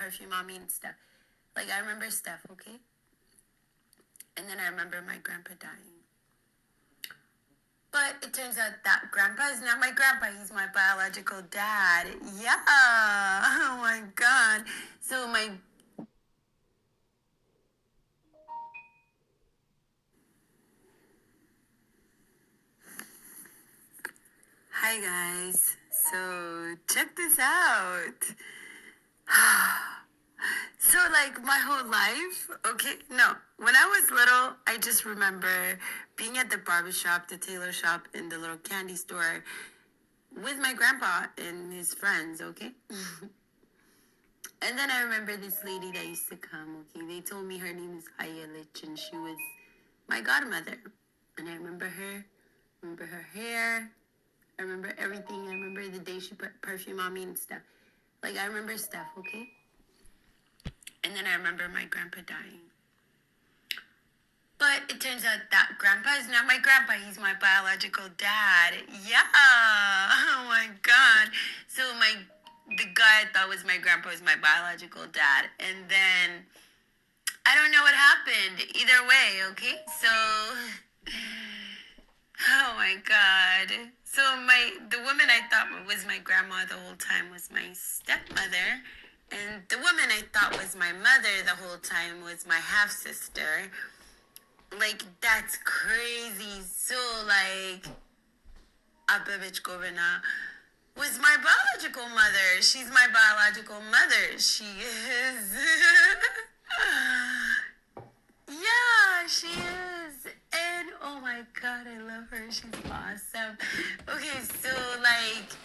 perfume on me and stuff. Like, I remember stuff, okay? And then I remember my grandpa dying. But it turns out that grandpa is not my grandpa. He's my biological dad. Yeah. Oh my God. So Hi guys. So check this out. So like my whole life, okay? No, when I was little, I just remember being at the barber shop, the tailor shop, in the little candy store with my grandpa and his friends, okay? And then I remember this lady that used to come, okay? They told me her name is Ayelich and she was my godmother. And I remember her hair, I remember everything. I remember the day she put perfume on me and stuff. Like, I remember stuff, okay? And then I remember my grandpa dying. But it turns out that grandpa is not my grandpa. He's my biological dad. Yeah. Oh my God. So the guy I thought was my grandpa was my biological dad. And then I don't know what happened. Either way, okay? So oh my God. So the woman I thought was my grandma the whole time was my stepmother. And the woman I thought was my mother the whole time was my half sister. Like, that's crazy. So like Abevich Govina was my biological mother. She's my biological mother. She is. Yeah, she is. And oh my God, I love her. She's awesome. Okay, so like,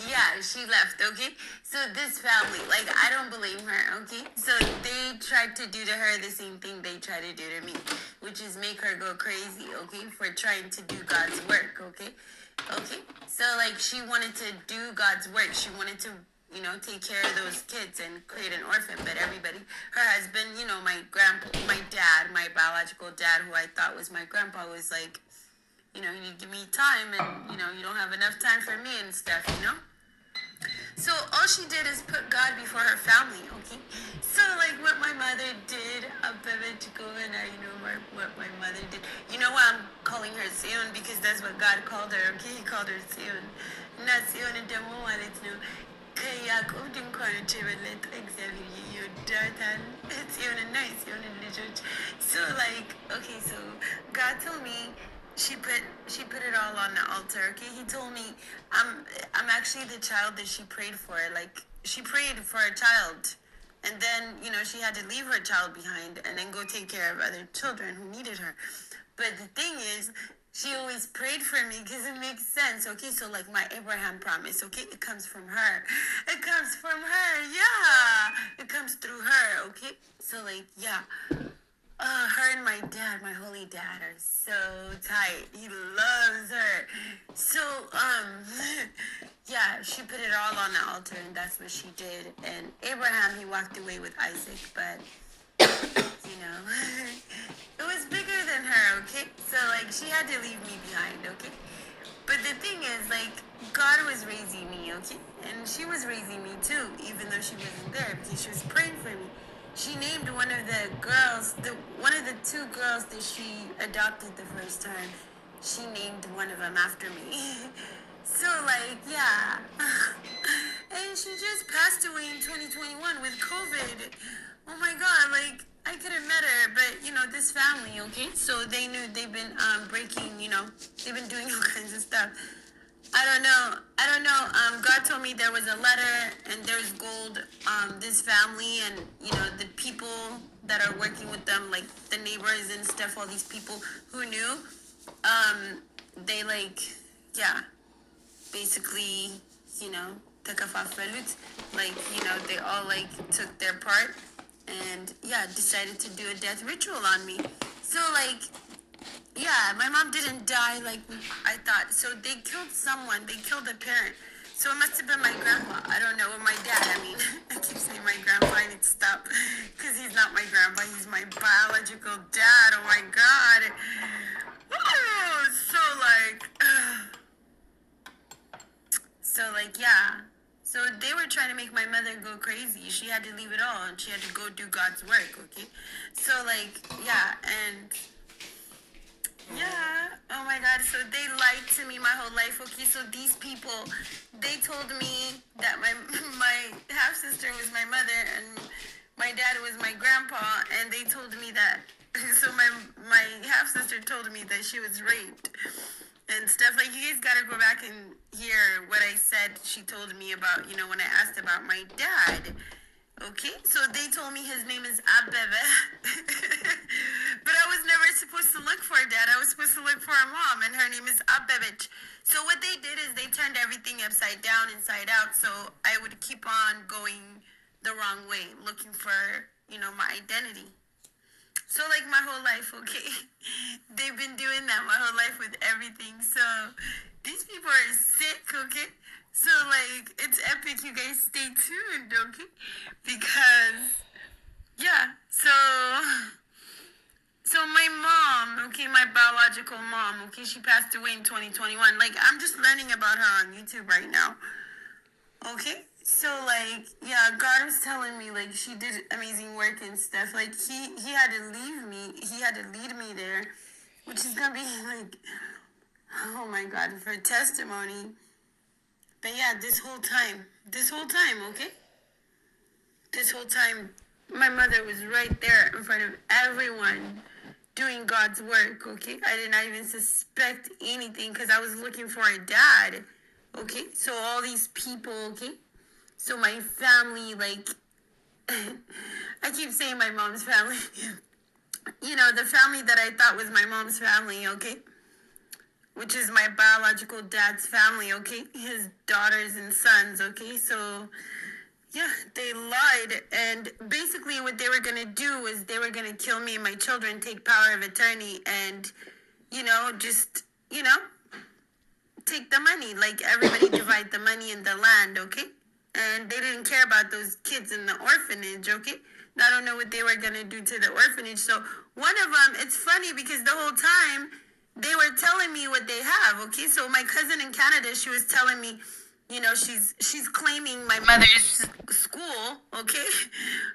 yeah, she left, okay? So this family, like, I don't blame her, okay? So they tried to do to her the same thing they try to do to me, which is make her go crazy, okay? For trying to do God's work, okay? Okay? So like, she wanted to do God's work. She wanted to take care of those kids and create an orphan. But everybody, her husband, my dad, my biological dad, who I thought was my grandpa, was like, you need to give me time and, you don't have enough time for me and stuff. So all she did is put God before her family, okay? So like what my mother did, what my mother did. You know why I'm calling her Sion? Because that's what God called her, okay? He called her Sion. Not Sion and Demo wanted to know. Kaya ko din ko ano chiwelet exactly you daughter. It's even a nice, even in the church. So like, okay, so God told me she put it all on the altar. Okay, He told me I'm actually the child that she prayed for. Like she prayed for a child, and then she had to leave her child behind and then go take care of other children who needed her. But the thing is, she always prayed for me because it makes sense. Okay, so like my Abraham promise. Okay, it comes from her. It comes from her. Yeah, it comes through her. Okay, so like yeah. Her and my dad, my holy dad, are so tight. He loves her. So, yeah, she put it all on the altar, and that's what she did. And Abraham, he walked away with Isaac, but, it was bigger than her, okay? So, like, she had to leave me behind, okay? But the thing is, like, God was raising me, okay? And she was raising me too, even though she wasn't there, because she was praying for me. She named one of the girls, one of the two girls that she adopted the first time. She named one of them after me. So like, yeah. And she just passed away in 2021 with COVID. Oh my God, like I could have met her, but this family, okay? So they knew they've been breaking, they've been doing all kinds of stuff. I don't know. God told me there was a letter and there's gold. This family and the people that are working with them, like the neighbors and stuff. All these people who knew, they like, yeah, basically, took a fafelut. Like they all like took their part and yeah, decided to do a death ritual on me. So like. Yeah, my mom didn't die like I thought. So they killed someone. They killed a parent. So it must have been my grandpa. I don't know. Or my dad, I mean. I keep saying my grandpa. I need to stop. Because he's not my grandpa. He's my biological dad. Oh my God. Oh, so like, yeah. So they were trying to make my mother go crazy, okay? She had to leave it all, and she had to go do God's work, okay? So, like, yeah, and yeah, oh my God, so they lied to me my whole life, okay? So these people, they told me that my half-sister was my mother, and my dad was my grandpa, and they told me that, so my half-sister told me that she was raped and stuff. Like, you guys gotta go back and hear what I said she told me about, when I asked about my dad. Okay, so they told me his name is Abebe. But I was never supposed to look for a dad. I was supposed to look for a mom, and her name is Abebich. So what they did is they turned everything upside down, inside out, so I would keep on going the wrong way, looking for, my identity. So, like, my whole life, okay? They've been doing that my whole life with everything. So, these people are sick, okay? So, like, it's epic. You guys stay tuned, okay? Because, yeah. So my mom, okay, my biological mom, okay, she passed away in 2021. Like, I'm just learning about her on YouTube right now. Okay? So, like, yeah, God was telling me, like, she did amazing work and stuff. Like, he had to leave me. He had to lead me there, which is going to be, like, oh, my God, for testimony. But, yeah, this whole time, okay? This whole time, my mother was right there in front of everyone doing God's work, okay? I did not even suspect anything because I was looking for a dad, okay? So, all these people, okay? So my family, like, I keep saying my mom's family. The family that I thought was my mom's family, okay? Which is my biological dad's family, okay? His daughters and sons, okay? So, yeah, they lied. And basically what they were going to do was they were going to kill me and my children, take power of attorney, and, just, take the money. Like, everybody divide the money and the land, okay? And they didn't care about those kids in the orphanage, okay? I don't know what they were going to do to the orphanage. So one of them, it's funny because the whole time they were telling me what they have, okay? So my cousin in Canada, she was telling me, she's claiming my mother's school, okay?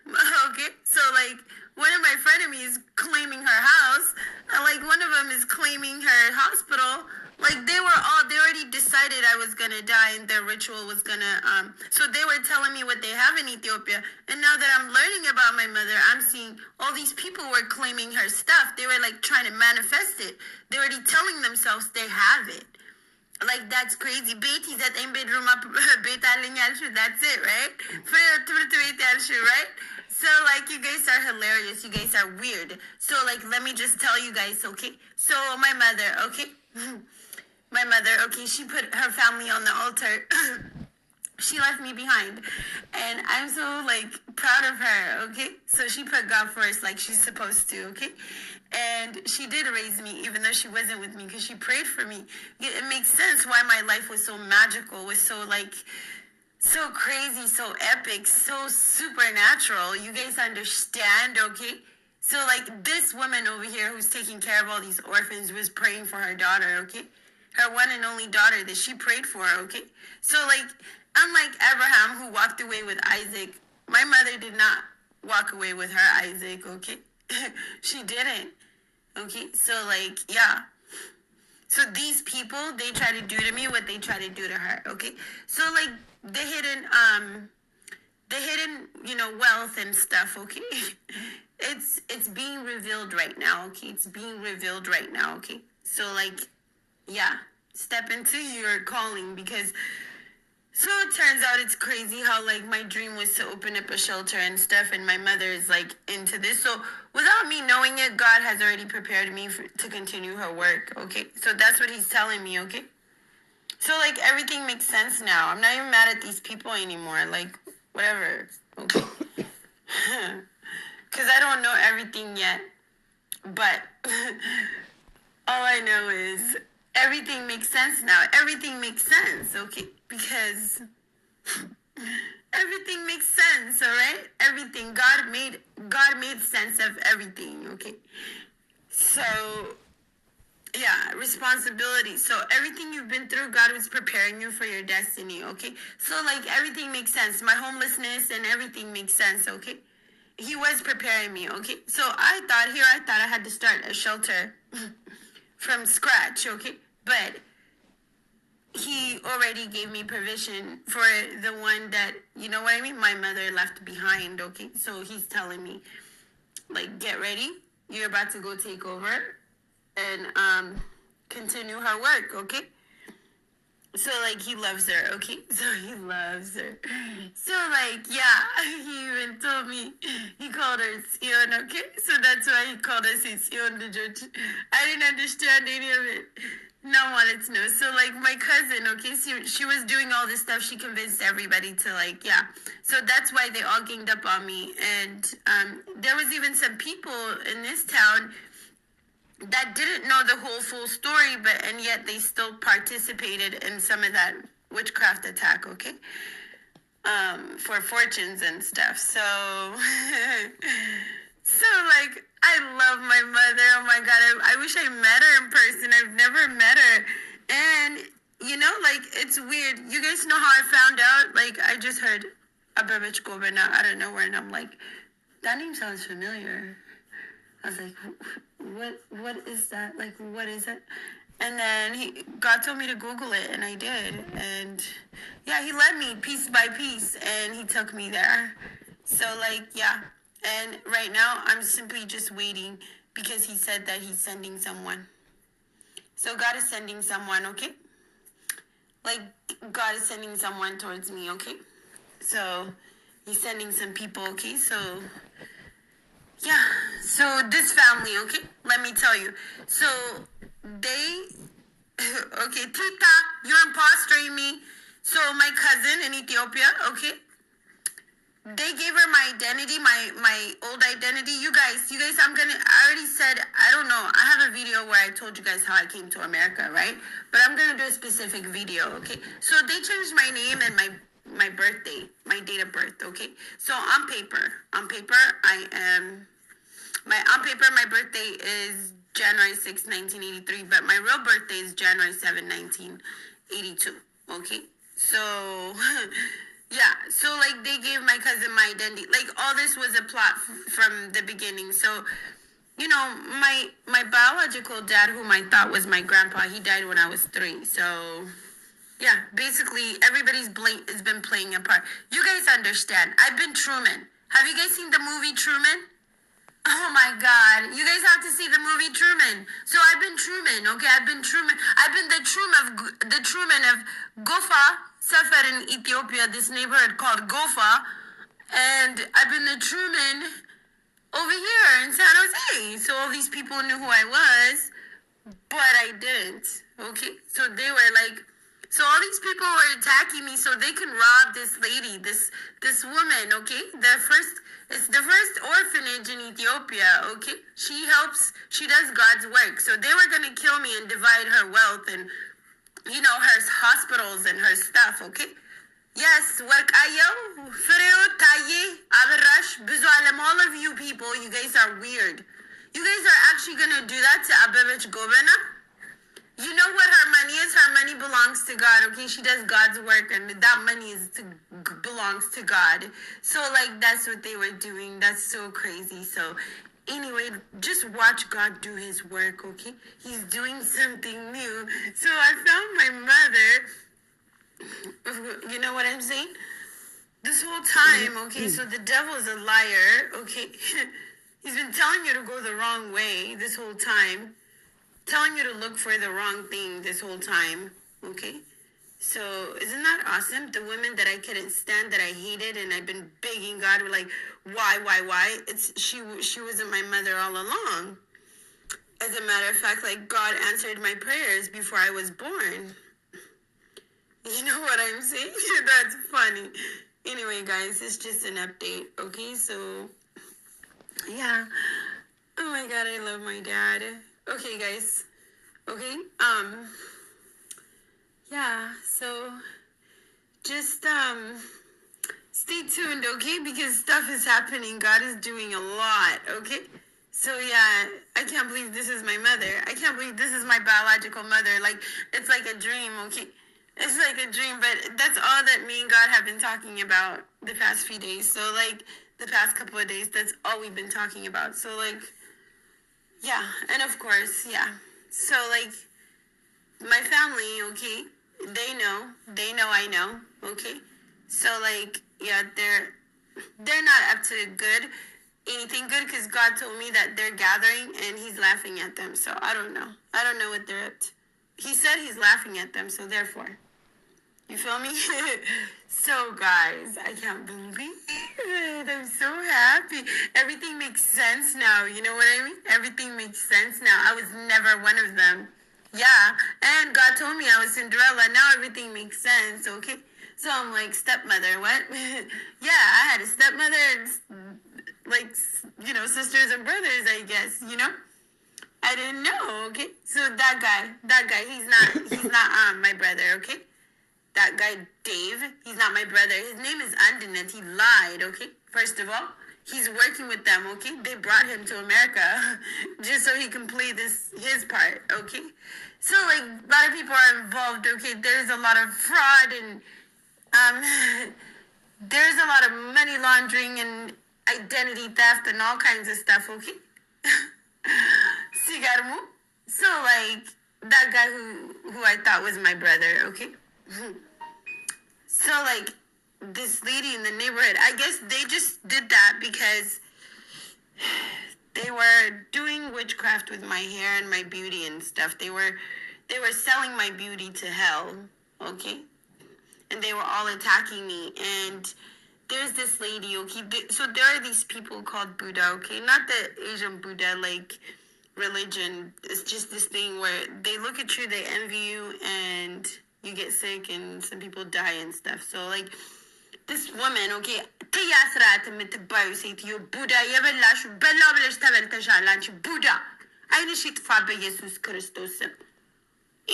Okay? So, like, one of my frenemies claiming her house, and, like, one of them is claiming her hospital. Like, they already decided I was gonna die and their ritual was gonna, so they were telling me what they have in Ethiopia. And now that I'm learning about my mother, I'm seeing all these people were claiming her stuff. They were, like, trying to manifest it. They're already telling themselves they have it. Like, that's crazy. Beatty's at in bedroom up, that's it, right? Right? So, like, you guys are hilarious. You guys are weird. So, like, let me just tell you guys, okay? So, my mother, okay? My mother, okay, she put her family on the altar. She left me behind. And I'm so, like, proud of her, okay? So she put God first like she's supposed to, okay? And she did raise me even though she wasn't with me because she prayed for me. It makes sense why my life was so magical, was so, like, so crazy, so epic, so supernatural. You guys understand, okay? So, like, this woman over here who's taking care of all these orphans was praying for her daughter, okay? Her one and only daughter that she prayed for, okay? So, like, unlike Abraham who walked away with Isaac, my mother did not walk away with her Isaac, okay? She didn't, okay? So, like, yeah. So these people, they try to do to me what they try to do to her, okay? So, like, the hidden, wealth and stuff, okay? It's being revealed right now, okay? It's being revealed right now, okay? So, like, yeah, step into your calling because, so it turns out it's crazy how, like, my dream was to open up a shelter and stuff, and my mother is, like, into this. So without me knowing it, God has already prepared me to continue her work, okay? So that's what he's telling me, okay? So, like, everything makes sense now. I'm not even mad at these people anymore. Like, whatever, okay? Because I don't know everything yet. But all I know is everything makes sense now. Everything makes sense, okay? Because everything makes sense, all right? Everything. God made sense of everything, okay? So, yeah, responsibility. So everything you've been through, God was preparing you for your destiny, okay? So like everything makes sense. My homelessness and everything makes sense, okay? He was preparing me, okay? So I thought I had to start a shelter from scratch, okay? But he already gave me provision for the one that, you know what I mean? My mother left behind, okay? So he's telling me, like, get ready. You're about to go take over and continue her work, okay? So like he loves her, okay? So he loves her. So like yeah, he even told me he called her Sion, okay? So that's why he called us Sion the church. I didn't understand any of it. Now wanted to know. So like my cousin, okay, she was doing all this stuff. She convinced everybody to like yeah. So that's why they all ganged up on me. And there was even some people in this town that didn't know the whole full story, but and yet they still participated in some of that witchcraft attack, okay? For fortunes and stuff. So so like I love my mother. Oh my god, I wish I met her in person. I've never met her. And you know, like it's weird. You guys know how I found out? Like I just heard Abevich Gobena out of nowhere and I'm like, that name sounds familiar. I was like, what is that? Like, what is it? And then God told me to Google it, and I did. And yeah, he led me piece by piece, and he took me there. So like, yeah. And right now, I'm simply just waiting because he said that he's sending someone. So God is sending someone, okay? Like, God is sending someone towards me, okay? So he's sending some people, okay? So yeah, so this family, okay, let me tell you. So they, okay, Tita, you're impostering me. So my cousin in Ethiopia, okay, they gave her my identity, my old identity. You guys, I already said, I don't know. I have a video where I told you guys how I came to America, right? But I'm going to do a specific video, okay? So they changed my name and my birthday, my date of birth, okay? So on paper, I am... on paper, my birthday is January 6, 1983, but my real birthday is January 7, 1982. Okay? So, yeah. So, like, they gave my cousin my identity. Like, all this was a plot from the beginning. So, you know, my biological dad, whom I thought was my grandpa, he died when I was 3. So, yeah, basically, everybody's has been playing a part. You guys understand. I've been Truman. Have you guys seen the movie Truman? Oh my God! You guys have to see the movie Truman. So I've been Truman, okay? I've been Truman. I've been the Truman of Gofa, Sefer in Ethiopia, this neighborhood called Gofa, and I've been the Truman over here in San Jose. So all these people knew who I was, but I didn't. Okay? So they were like, so all these people were attacking me so they can rob this lady, this woman, okay? It's the first orphanage in Ethiopia, okay? She does God's work. So they were going to kill me and divide her wealth and, you know, her hospitals and her stuff, okay? Yes, Workayo, Freo, Taye, Avarash, Bizualem, all of you people, you guys are weird. You guys are actually going to do that to Abevich Gobena? You know what her money is? Her money belongs to God, okay? She does God's work, and that money belongs to God. So, like, that's what they were doing. That's so crazy. So, anyway, just watch God do his work, okay? He's doing something new. So, I found my mother. You know what I'm saying? This whole time, okay? So, the devil is a liar, okay? He's been telling you to go the wrong way this whole time. Telling you to look for the wrong thing this whole time, okay? So isn't that awesome? The women that I couldn't stand, that I hated, and I've been begging God, like, why? She wasn't my mother all along. As a matter of fact, like, God answered my prayers before I was born. You know what I'm saying? That's funny. Anyway, guys, it's just an update, okay? So, yeah. Oh my God, I love my dad. Okay, guys. Okay. Yeah, so just stay tuned, okay? Because stuff is happening. God is doing a lot, okay? So yeah, I can't believe this is my mother. I can't believe this is my biological mother. Like, it's like a dream, okay? It's like a dream, but that's all that me and God have been talking about the past few days. So like the past couple of days, that's all we've been talking about. So like, yeah, and of course, yeah. So like my family, okay, they know I know, okay. So like, yeah, they're not up to anything good, because God told me that they're gathering and he's laughing at them. So I don't know what they're up to. He said he's laughing at them, so therefore, you feel me? So guys, I can't believe it. I'm so happy. Everything makes sense now. You know what I mean? Everything makes sense now. I was never one of them. Yeah, and God told me I was Cinderella. Now everything makes sense, okay? So I'm like, stepmother, what? Yeah, I had a stepmother, like, sisters and brothers, I guess, I didn't know, okay? So that guy, he's not my brother, okay? That guy, Dave, he's not my brother. His name is Andinet. He lied, okay? First of all, he's working with them, okay? They brought him to America just so he can play his part, okay? So, like, a lot of people are involved, okay? There's a lot of fraud and, there's a lot of money laundering and identity theft and all kinds of stuff, okay? Sigarmu. So, like, that guy who I thought was my brother, okay? So, like, this lady in the neighborhood, I guess they just did that because they were doing witchcraft with my hair and my beauty and stuff. They were selling my beauty to hell, okay? And they were all attacking me. And there's this lady, okay? So there are these people called Buddha, okay? Not the Asian Buddha, like, religion. It's just this thing where they look at you, they envy you, and you get sick, and some people die and stuff. So, like, this woman, okay, ትያስራት የምትባዩ ሴትዮ ቡዳ የበላሹ በላው ብለሽ ተበልተሻል አንቺ ቡዳ አይንሽ ይጥፋ በኢየሱስ ክርስቶስ ስም.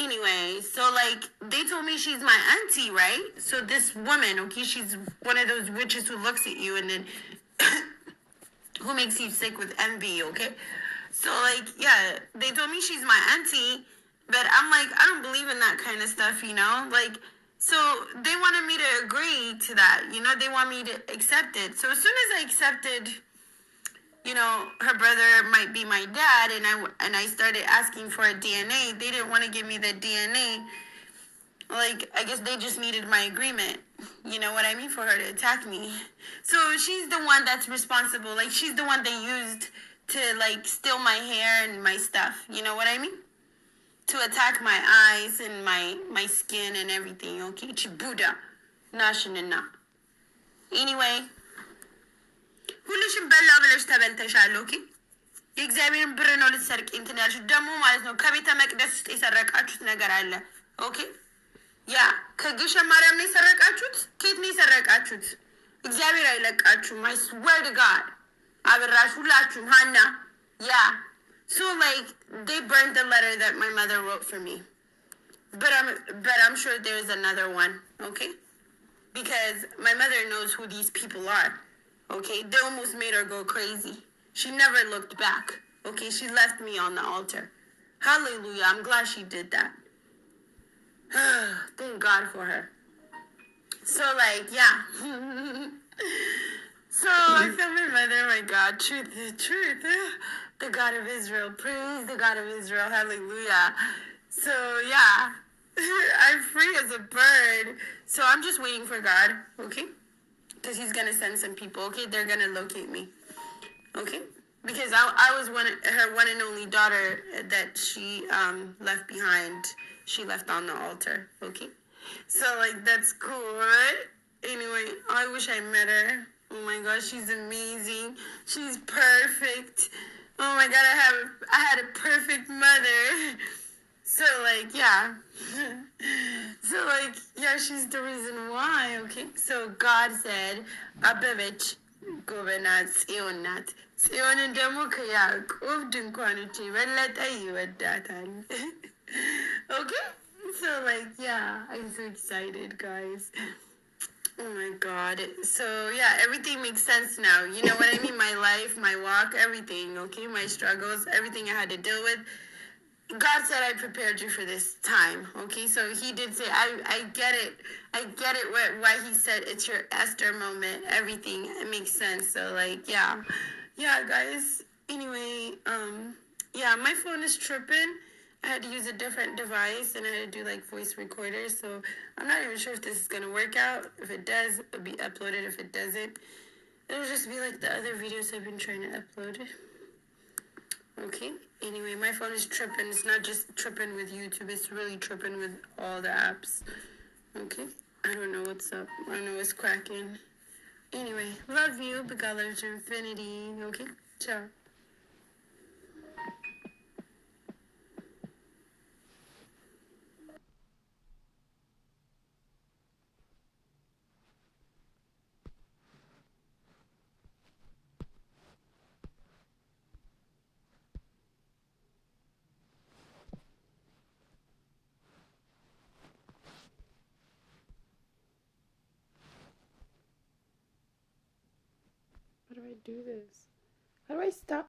Anyway, so like they told me she's my auntie, right? So this woman, okay, she's one of those witches who looks at you and then who makes you sick with envy, okay? So like, yeah, they told me she's my auntie, but I'm like, I don't believe in that kind of stuff, like, so they wanted me to agree to that, they want me to accept it. So as soon as I accepted, her brother might be my dad, and I started asking for a DNA, they didn't want to give me the DNA. Like, I guess they just needed my agreement, you know what I mean, for her to attack me. So she's the one that's responsible. Like, she's the one they used to, like, steal my hair and my stuff, you know what I mean? To attack my eyes and my skin and everything, okay? Chibuda. Nashinina. Anyway. ሁልሽም በላ ብለሽ ተበልተሻል, ኦኬ? የእግዚአብሔርን ብር ነው ልትሰርቂ እንትን ያልሽ ደግሞ ማለት ነው። ከቤተ መቅደስ ውስጥ የሰረቃችሁት ነገር አለ፣ ኦኬ? ያ ከግሸን ማርያም ነው የሰረቃችሁት? ከየት ነው የሰረቃችሁት? እግዚአብሔር አይለቃችሁም። I swear to God. አብራሽ ሁላችሁም ሀና ያ So like they burned the letter that my mother wrote for me, but I'm sure there's another one, okay? Because my mother knows who these people are, okay? They almost made her go crazy. She never looked back, okay? She left me on the altar. Hallelujah! I'm glad she did that. Thank God for her. So like yeah. So I feel my mother, my God, truth. The God of Israel, praise the God of Israel, hallelujah. So yeah, I'm free as a bird. So I'm just waiting for God, okay? Because he's going to send some people, okay? They're going to locate me, okay? Because I was her one and only daughter that she left behind. She left on the altar, okay? So like, that's cool, right? Anyway, I wish I met her. Oh my gosh, she's amazing. She's perfect. Oh my God, I had a perfect mother. So like, yeah. So like, yeah, she's the reason why, okay? So God said, Abevich Govenat Sionat. Sion and Demokayak of Dunquanity, let you at that time. Okay? So like, yeah, I'm so excited, guys. Oh my God. So, yeah, everything makes sense now. You know what I mean? My life, my walk, everything, okay? My struggles, everything I had to deal with. God said I prepared you for this time, okay? So he did say, I get it. I get it why he said it's your Esther moment. Everything, it makes sense. So, like, yeah. Yeah, guys. Anyway, yeah, my phone is tripping. I had to use a different device and I had to do like voice recorders. So I'm not even sure if this is going to work out. If it does, it'll be uploaded. If it doesn't, it'll just be like the other videos I've been trying to upload. Okay. Anyway, my phone is tripping. It's not just tripping with YouTube. It's really tripping with all the apps. Okay. I don't know what's up. I don't know what's cracking. Anyway, love you, but God loves you infinity. Okay. Ciao. How do I do this? How do I stop?